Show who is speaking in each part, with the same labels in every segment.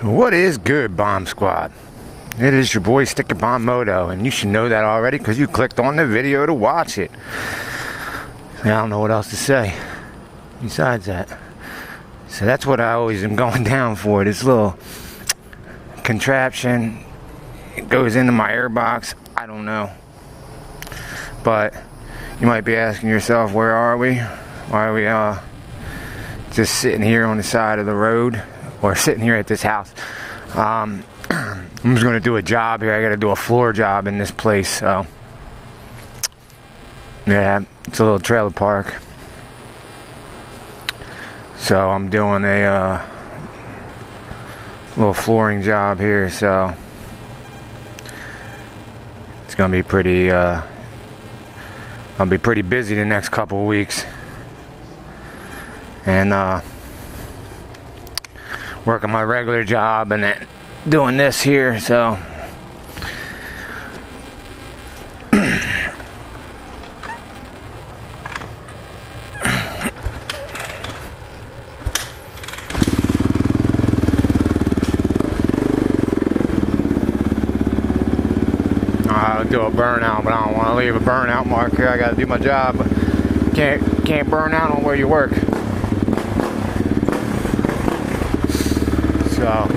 Speaker 1: What is good, Bomb Squad? It is your boy Sticker Bomb Moto, and you should know that already because you clicked on the video to watch it. I don't know what else to say besides that. So that's what I always am going down for, this little contraption. It goes into my airbox. I don't know. But you might be asking yourself, where are we? Why are we just sitting here on the side of the road? Or sitting here at this house. I'm just going to do a job here. I got to do a floor job in this place. So, yeah, it's a little trailer park. So I'm doing a little flooring job here. So it's going to be pretty. I'll be pretty busy the next couple of weeks. And working my regular job and then doing this here, so I'll do a burnout, but I don't want to leave a burnout mark here. I got to do my job. Can't burn out on where you work. So,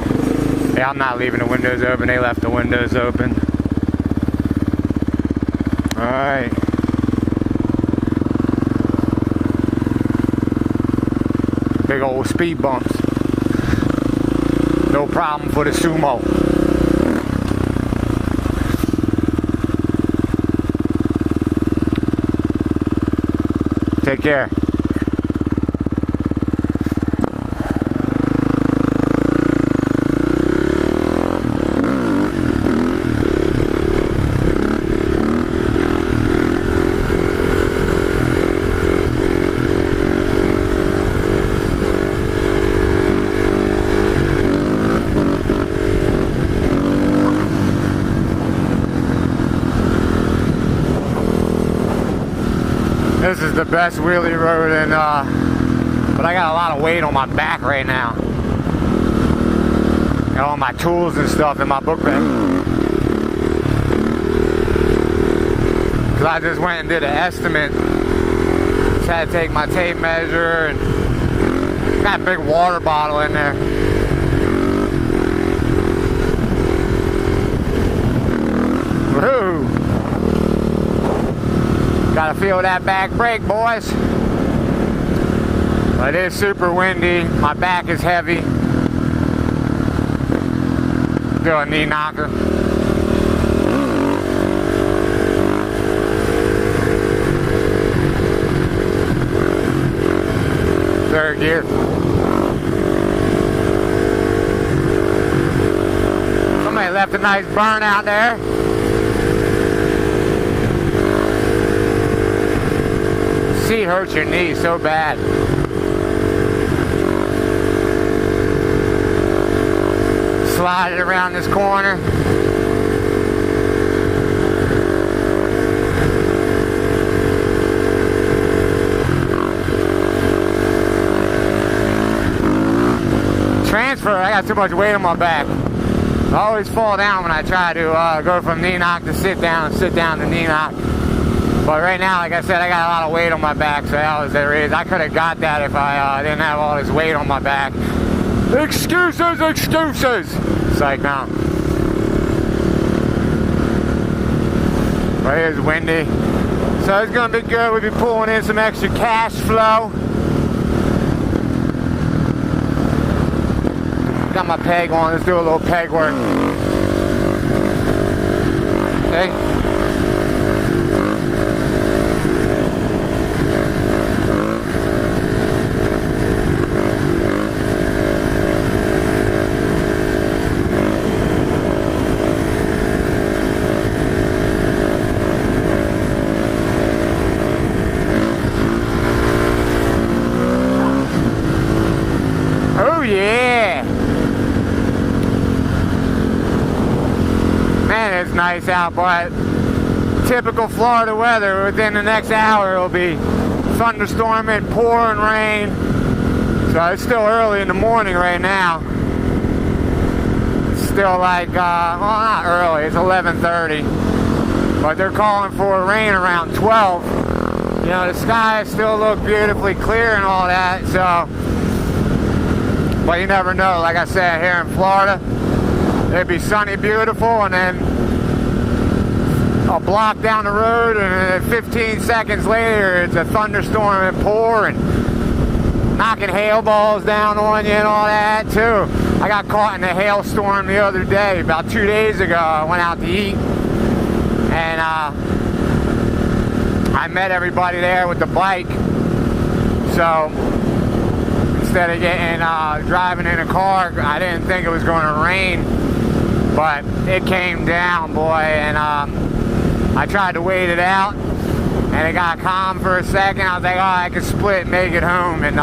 Speaker 1: yeah, I'm not leaving the windows open. They left the windows open. Alright. Big old speed bumps. No problem for the Sumo. Take care. This is the best wheelie road, and but I got a lot of weight on my back right now. Got all my tools and stuff in my book bag. Cause I just went and did an estimate. Just had to take my tape measure and got a big water bottle in there. Woohoo! Gotta feel that back brake, boys. But it is super windy. My back is heavy. Do a knee knocker. Third gear. Somebody left a nice burn out there. Seat hurts your knee so bad. Slide it around this corner. Transfer, I got too much weight on my back. I always fall down when I try to go from knee knock to sit down to knee knock. But right now, like I said, I got a lot of weight on my back, so that was the reason. I could have got that if I didn't have all this weight on my back. Excuses, excuses! It's like, no. But it is windy. So it's going to be good. We'll be pulling in some extra cash flow. Got my peg on. Let's do a little peg work. Okay. Yeah, man, it's nice out, but typical Florida weather. Within the next hour it'll be thunderstorming, pouring rain. So it's still early in the morning right now. still like, well, not early, it's 11:30, but they're calling for rain around 12. You know, the skies still look beautifully clear and all that, so, but you never know. Like I said, here in Florida, it'd be sunny, beautiful, and then a block down the road, and 15 seconds later, it's a thunderstorm and pour, and knocking hail balls down on you and all that too. I got caught in a hailstorm the other day, about 2 days ago. I went out to eat, and I met everybody there with the bike. So instead of driving in a car, I didn't think it was going to rain, but it came down, boy, and I tried to wait it out, and it got calm for a second. I was like, oh, I could split and make it home. And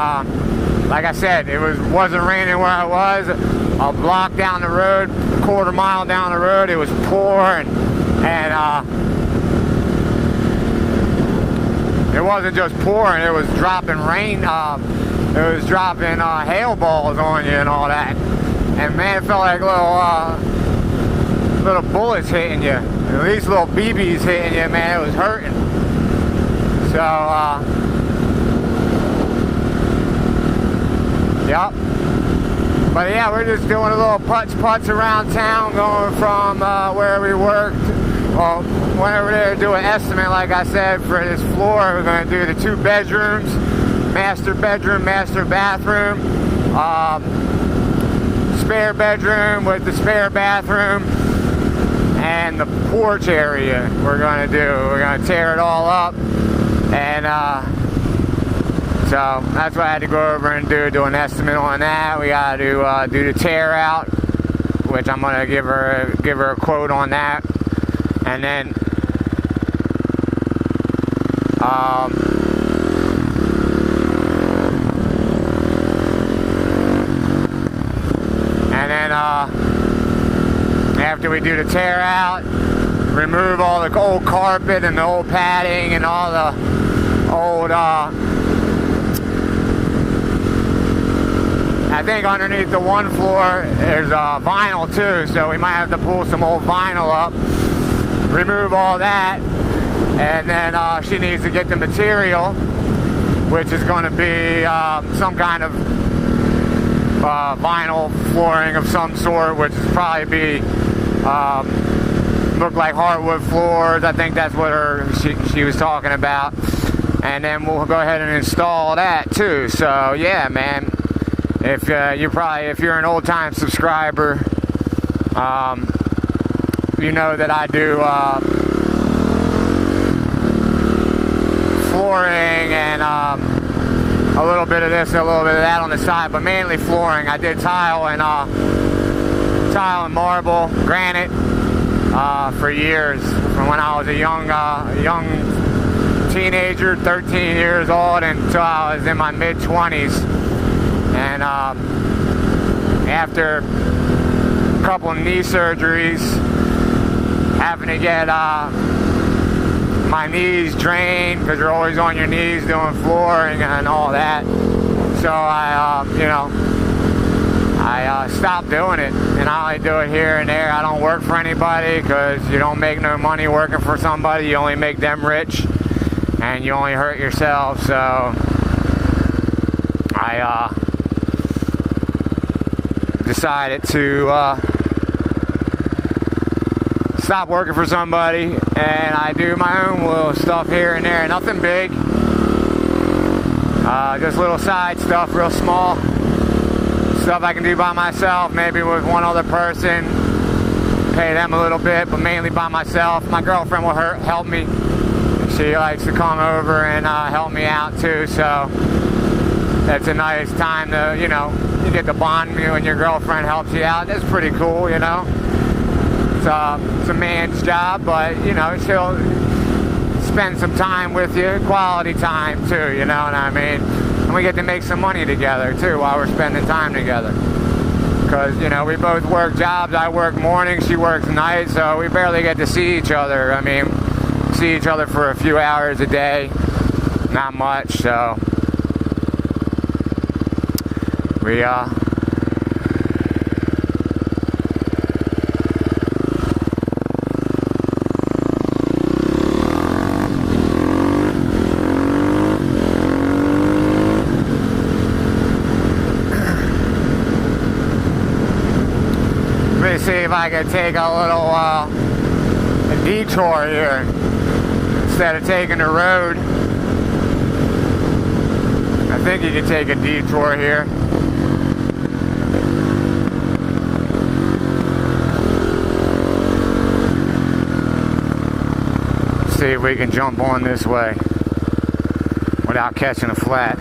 Speaker 1: like I said, it wasn't raining where I was. A block down the road, a quarter mile down the road, it was pouring, and it wasn't just pouring, it was dropping rain. It was dropping hail balls on you and all that. And man, it felt like little bullets hitting you. At least little BBs hitting you, man. It was hurting. So, yep. But yeah, we're just doing a little putts around town, going from where we worked. Well, whenever they're doing estimate, like I said, for this floor, we're going to do the 2 bedrooms, master bedroom, master bathroom, spare bedroom with the spare bathroom, and the porch area we're going to do. We're going to tear it all up, and so that's what I had to go over and do an estimate on that. We got to do the tear out, which I'm going to give her a quote on that, and then after we do the tear out, remove all the old carpet and the old padding and all the old, I think underneath the one floor there's vinyl too, so we might have to pull some old vinyl up, remove all that, and then she needs to get the material, which is going to be some kind of vinyl flooring of some sort, which is probably be look like hardwood floors. I think that's what she was talking about, and then we'll go ahead and install that too. So yeah, man, if you're an old time subscriber, you know that I do flooring and a little bit of this and a little bit of that on the side, but mainly flooring. I did tile and marble, granite for years, from when I was a young teenager, 13 years old, until I was in my mid-20s. And after a couple of knee surgeries, having to get my knees drained, because you're always on your knees doing flooring and all that. So I stopped doing it, and I only do it here and there. I don't work for anybody, because you don't make no money working for somebody. You only make them rich, and you only hurt yourself. So I decided to stop working for somebody, and I do my own little stuff here and there. Nothing big, just little side stuff, real small stuff I can do by myself, maybe with one other person, pay them a little bit, but mainly by myself. My girlfriend will help me. She likes to come over and help me out too, so that's a nice time to, you get to bond, you and your girlfriend helps you out. That's pretty cool, It's a man's job, but, she'll spend some time with you, quality time too, you know what I mean? And we get to make some money together too while we're spending time together. Because, we both work jobs. I work mornings, she works nights, so we barely get to see each other. I mean, see each other for a few hours a day, not much, so we see if I can take a little a detour here instead of taking the road. I think you can take a detour here. See if we can jump on this way without catching a flat.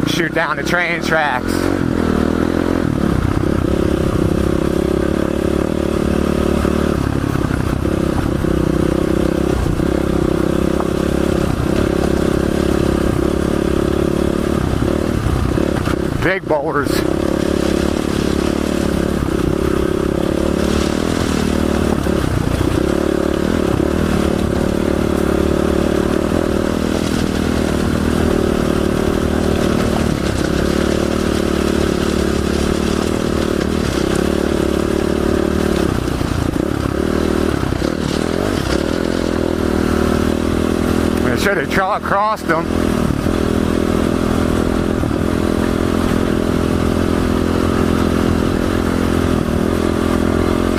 Speaker 1: Shoot down the train tracks. Big boulders. Should have crossed them.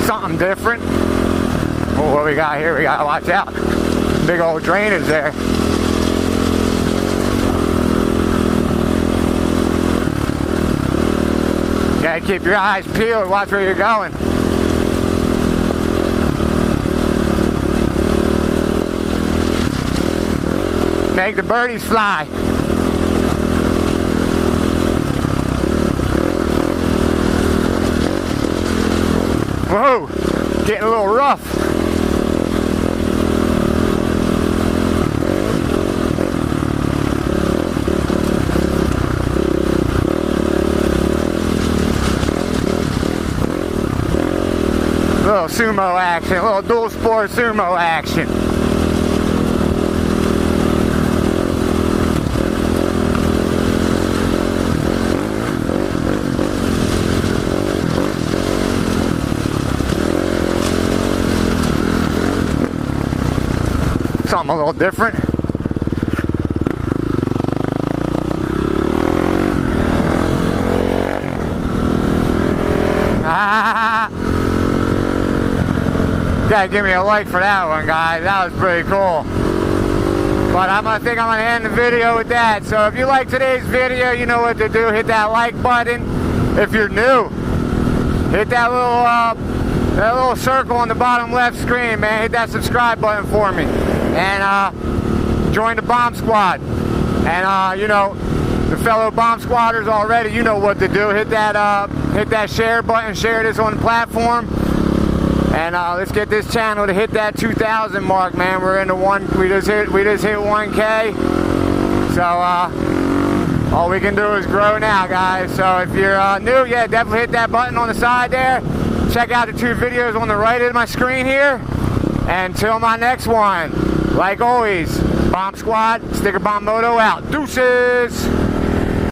Speaker 1: Something different. Oh, what we got here? We gotta watch out. Big old drainage there. Gotta keep your eyes peeled. Watch where you're going. Make the birdies fly. Whoa, getting a little rough. Little sumo action, a little dual sport sumo action. Something a little different. Gotta give me a like for that one, guys. That was pretty cool. But I think I'm gonna end the video with that. So if you like today's video, you know what to do. Hit that like button. If you're new, hit that little circle on the bottom left screen, man. Hit that subscribe button for me. And join the bomb squad. And you know, the fellow bomb squatters already, you know what to do. Hit that share button, share this on the platform. And let's get this channel to hit that 2,000 mark, man. We're in the we just hit 1K. So all we can do is grow now, guys. So if you're new, yeah, definitely hit that button on the side there. Check out the 2 videos on the right of my screen here. Until my next one, like always, Bomb Squad, Sticker Bomb Moto out. Deuces!